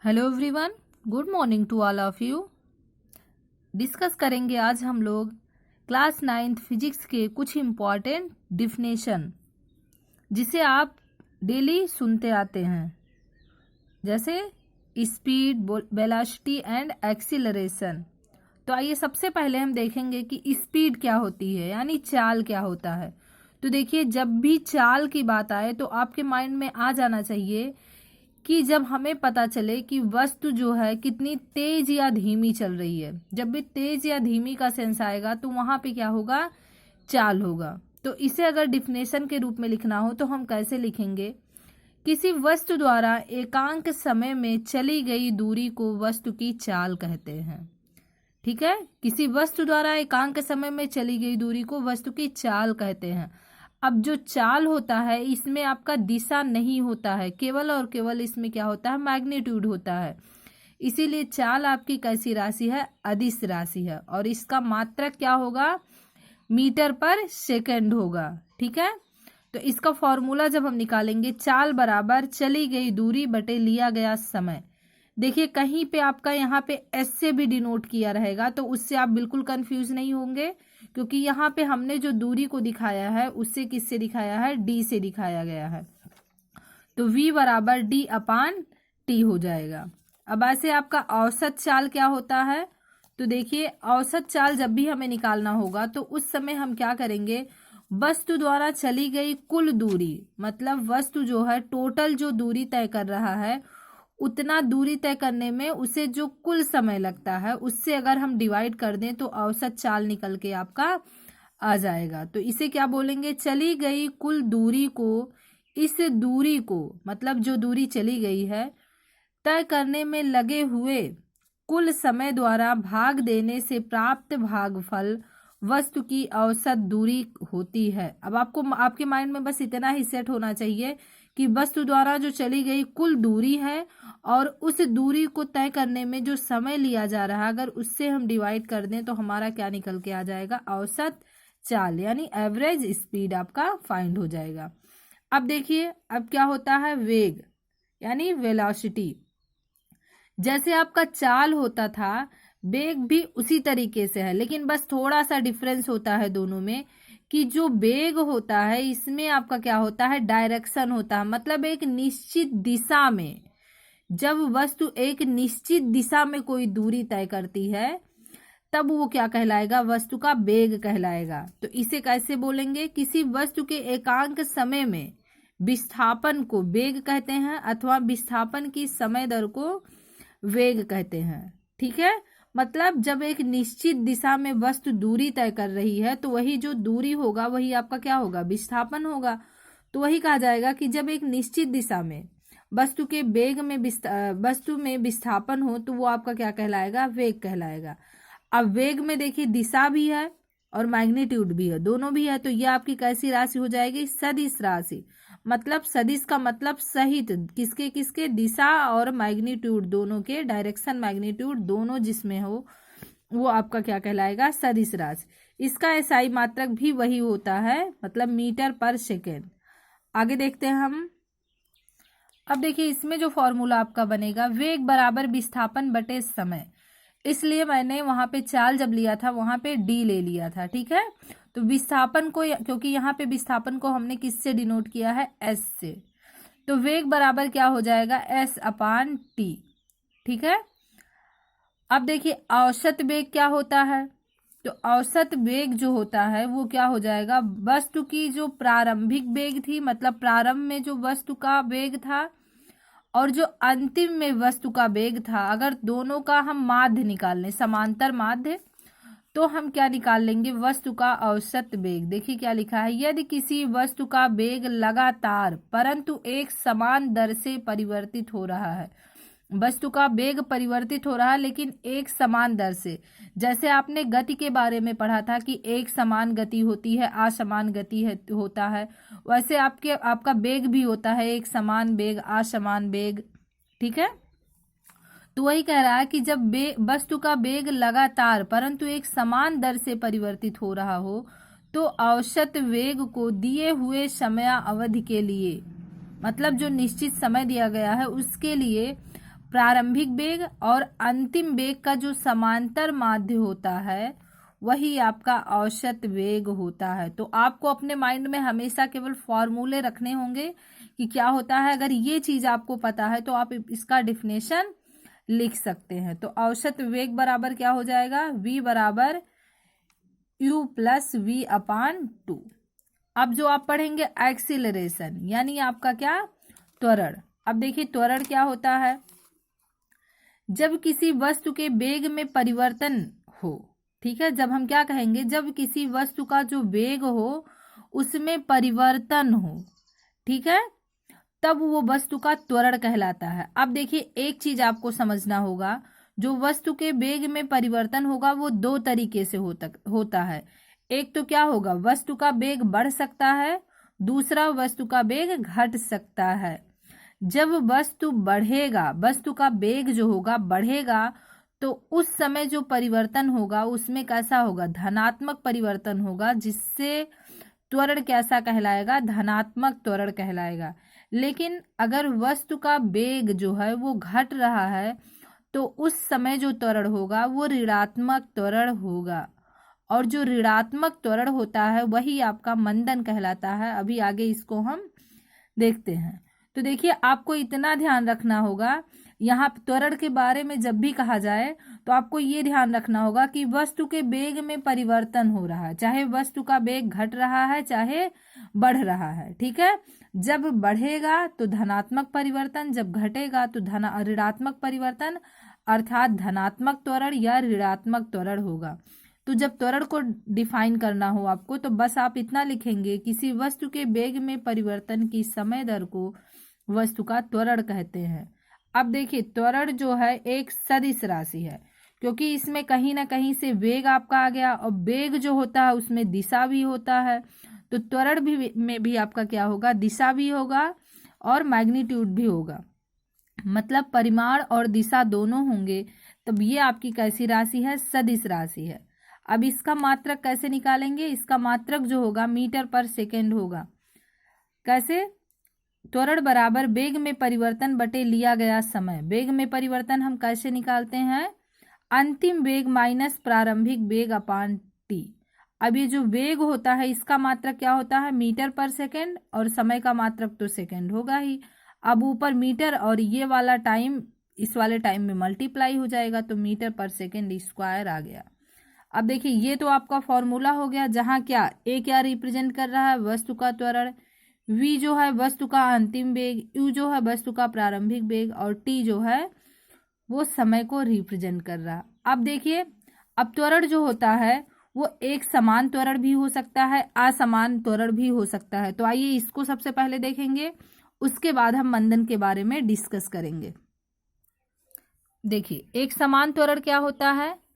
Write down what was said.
Hello everyone, good morning to all of you. Discuss करेंगे आज हम लोग क्लास 9th फिजिक्स के कुछ इम्पॉर्टेंट डिफिनेशन जिसे आप डेली सुनते आते हैं, जैसे स्पीड, वेलोसिटी एंड एक्सीलरेशन। तो आइए सबसे पहले हम देखेंगे कि स्पीड क्या होती है, यानी चाल क्या होता है। तो देखिए, जब भी चाल की बात आए तो आपके माइंड में आ जाना चाहिए कि जब हमें पता चले कि वस्तु जो है कितनी तेज या धीमी चल रही है। जब भी तेज या धीमी का सेंस आएगा तो वहां पे क्या होगा, चाल होगा। तो इसे अगर डिफिनेशन के रूप में लिखना हो तो हम कैसे लिखेंगे, किसी वस्तु द्वारा एकांक समय में चली गई दूरी को वस्तु की चाल कहते हैं। ठीक है, किसी वस्तु द्वारा एकांक समय में चली गई दूरी को वस्तु की चाल कहते हैं। अब जो चाल होता है इसमें आपका दिशा नहीं होता है, केवल और केवल इसमें क्या होता है, मैग्नीट्यूड होता है। इसीलिए चाल आपकी कैसी राशि है, अदिश राशि है, और इसका मात्रक क्या होगा, मीटर पर सेकंड होगा। ठीक है, तो इसका फॉर्मूला जब हम निकालेंगे, चाल बराबर चली गई दूरी बटे लिया गया समय। देखिए, कहीं पे आपका यहाँ पे एस से भी डिनोट किया रहेगा, तो उससे आप बिल्कुल कंफ्यूज नहीं होंगे, क्योंकि यहाँ पे हमने जो दूरी को दिखाया है उससे किससे दिखाया है, डी से दिखाया गया है। तो v बराबर डी अपान टी हो जाएगा। अब ऐसे आपका औसत चाल क्या होता है, तो देखिए, औसत चाल जब भी हमें निकालना होगा तो उस समय हम क्या करेंगे, वस्तु द्वारा चली गई कुल दूरी, मतलब वस्तु जो है टोटल जो दूरी तय कर रहा है, उतना दूरी तय करने में उसे जो कुल समय लगता है उससे अगर हम डिवाइड कर दें तो औसत चाल निकल के आपका आ जाएगा। तो इसे क्या बोलेंगे, चली गई कुल दूरी को, इस दूरी को मतलब जो दूरी चली गई है तय करने में लगे हुए कुल समय द्वारा भाग देने से प्राप्त भागफल वस्तु की औसत दूरी होती है। अब आपको आपके माइंड में बस इतना ही सेट होना चाहिए कि वस्तु द्वारा जो चली गई कुल दूरी है और उस दूरी को तय करने में जो समय लिया जा रहा है, अगर उससे हम डिवाइड कर दें तो हमारा क्या निकल के आ जाएगा, औसत चाल, यानी एवरेज स्पीड आपका फाइंड हो जाएगा। अब देखिए, अब क्या होता है, वेग यानी वेलोसिटी। जैसे आपका चाल होता था, वेग भी उसी तरीके से है, लेकिन बस थोड़ा सा डिफरेंस होता है दोनों में, कि जो वेग होता है इसमें आपका क्या होता है, डायरेक्शन होता है, मतलब एक निश्चित दिशा में। जब वस्तु एक निश्चित दिशा में कोई दूरी तय करती है तब वो क्या कहलाएगा, वस्तु का वेग कहलाएगा। तो इसे कैसे बोलेंगे, किसी वस्तु के एकांक समय में विस्थापन को वेग कहते हैं, अथवा विस्थापन की समय दर को वेग कहते हैं। ठीक है, मतलब जब एक निश्चित दिशा में वस्तु दूरी तय कर रही है तो वही जो दूरी होगा वही आपका क्या होगा, विस्थापन होगा। तो वही कहा जाएगा कि जब एक निश्चित दिशा में वस्तु के वेग में वस्तु में विस्थापन हो तो वो आपका क्या कहलाएगा, वेग कहलाएगा। अब वेग में देखिए दिशा भी है और मैग्नीट्यूड भी है, दोनों भी है, तो ये आपकी कैसी राशि हो जाएगी, सदिश राशि। मतलब सदिश का मतलब सहित, किसके किसके, दिशा और मैग्नीट्यूड दोनों के, डायरेक्शन मैग्नीट्यूड दोनों जिसमें हो वो आपका क्या कहलाएगा, सदिश राशि। इसका एसआई मात्रक भी वही होता है, मतलब मीटर पर सेकेंड। आगे देखते हैं हम। अब देखिए, इसमें जो फॉर्मूला आपका बनेगा, वेग बराबर विस्थापन बटे समय। इसलिए मैंने वहां पे चाल जब लिया था वहां पे डी ले लिया था। ठीक है, तो विस्थापन को, क्योंकि यहाँ पे विस्थापन को हमने किससे डिनोट किया है, एस से, तो वेग बराबर क्या हो जाएगा, एस अपान टी। ठीक है, अब देखिए औसत वेग क्या होता है, तो औसत वेग जो होता है वो क्या हो जाएगा, वस्तु की जो प्रारंभिक वेग थी, मतलब प्रारंभ में जो वस्तु का वेग था और जो अंतिम में वस्तु का वेग था, अगर दोनों का हम माध्य निकाल लें, समांतर माध्य, तो हम क्या निकाल लेंगे, वस्तु का औसत वेग। देखिए क्या लिखा है, यदि किसी वस्तु का वेग लगातार परंतु एक समान दर से परिवर्तित हो रहा है, वस्तु का वेग परिवर्तित हो रहा है लेकिन एक समान दर से। जैसे आपने गति के बारे में पढ़ा था कि एक समान गति होती है, असमान गति है होता है, वैसे आपका वेग भी होता है, एक समान वेग, असमान वेग। ठीक है, तो वही कह रहा है कि जब वस्तु का वेग लगातार परंतु एक समान दर से परिवर्तित हो रहा हो तो औसत वेग को दिए हुए समय अवधि के लिए, मतलब जो निश्चित समय दिया गया है उसके लिए प्रारंभिक वेग और अंतिम वेग का जो समांतर माध्य होता है वही आपका औसत वेग होता है। तो आपको अपने माइंड में हमेशा केवल फॉर्मूले रखने होंगे कि क्या होता है। अगर ये चीज आपको पता है तो आप इसका डिफिनेशन लिख सकते हैं। तो औसत वेग बराबर क्या हो जाएगा, v बराबर u प्लस वी अपान 2। अब जो आप पढ़ेंगे एक्सीलरेशन, यानी आपका क्या, त्वरण। अब देखिए त्वरण क्या होता है, जब किसी वस्तु के वेग में परिवर्तन हो, ठीक है, जब हम क्या कहेंगे, जब किसी वस्तु का जो वेग हो उसमें परिवर्तन हो, ठीक है, तब वो वस्तु का त्वरण कहलाता है। अब देखिए एक चीज आपको समझना होगा, जो वस्तु के वेग में परिवर्तन होगा वो दो तरीके से होता है। एक तो क्या होगा, वस्तु का वेग बढ़ सकता है, दूसरा वस्तु का वेग घट सकता है। जब वस्तु बढ़ेगा, वस्तु का वेग जो होगा बढ़ेगा, तो उस समय जो परिवर्तन होगा उसमें कैसा होगा, धनात्मक परिवर्तन होगा, जिससे त्वरण कैसा कहलाएगा, धनात्मक त्वरण कहलाएगा। लेकिन अगर वस्तु का वेग जो है वो घट रहा है तो उस समय जो त्वरण होगा वो ऋणात्मक त्वरण होगा, और जो ऋणात्मक त्वरण होता है वही आपका मंदन कहलाता है। अभी आगे इसको हम देखते हैं। तो देखिए आपको इतना ध्यान रखना होगा, यहाँ त्वरण के बारे में जब भी कहा जाए तो आपको ये ध्यान रखना होगा कि वस्तु के वेग में परिवर्तन हो रहा है, चाहे वस्तु का वेग घट रहा है चाहे बढ़ रहा है, ठीक है। जब बढ़ेगा तो धनात्मक परिवर्तन, जब घटेगा तो ऋणात्मक परिवर्तन, अर्थात धनात्मक त्वरण या ऋणात्मक त्वरण होगा। तो जब त्वरण को डिफाइन करना हो आपको तो बस आप इतना लिखेंगे, किसी वस्तु के वेग में परिवर्तन की समय दर को वस्तु का त्वरण कहते हैं। अब देखिए त्वरण जो है एक सदिश राशि है, क्योंकि इसमें कहीं ना कहीं से वेग आपका आ गया, और वेग जो होता है उसमें दिशा भी होता है। तो त्वरण भी में भी आपका क्या होगा, दिशा भी होगा और मैग्नीट्यूड भी होगा, मतलब परिमाण और दिशा दोनों होंगे। तब ये आपकी कैसी राशि है, सदिश राशि है। अब इसका मात्रक कैसे निकालेंगे, इसका मात्रक जो होगा मीटर पर सेकेंड होगा। कैसे, त्वरण बराबर वेग में परिवर्तन बटे लिया गया समय। वेग में परिवर्तन हम कैसे निकालते हैं, अंतिम वेग माइनस प्रारंभिक वेग अपान टी। अब ये जो वेग होता है इसका मात्रक क्या होता है, मीटर पर सेकेंड, और समय का मात्रक तो सेकेंड होगा ही। अब ऊपर मीटर और ये वाला टाइम इस वाले टाइम में मल्टीप्लाई हो जाएगा, तो मीटर पर सेकेंड स्क्वायर आ गया। अब देखिए ये तो आपका फॉर्मूला हो गया, जहाँ क्या ए क्या रिप्रेजेंट कर रहा है, वस्तु का त्वरण, v जो है वस्तु का अंतिम वेग, u जो है वस्तु का प्रारंभिक वेग, और t जो है वो समय को रिप्रेजेंट कर रहा। अब देखिए अब त्वरण जो होता है वो एक समान त्वरण भी हो सकता है, असमान त्वरण भी हो सकता है। तो आइए इसको सबसे पहले देखेंगे, उसके बाद हम मंदन के बारे में डिस्कस करेंगे। देखिए एक समान त्वरण क्या होता है,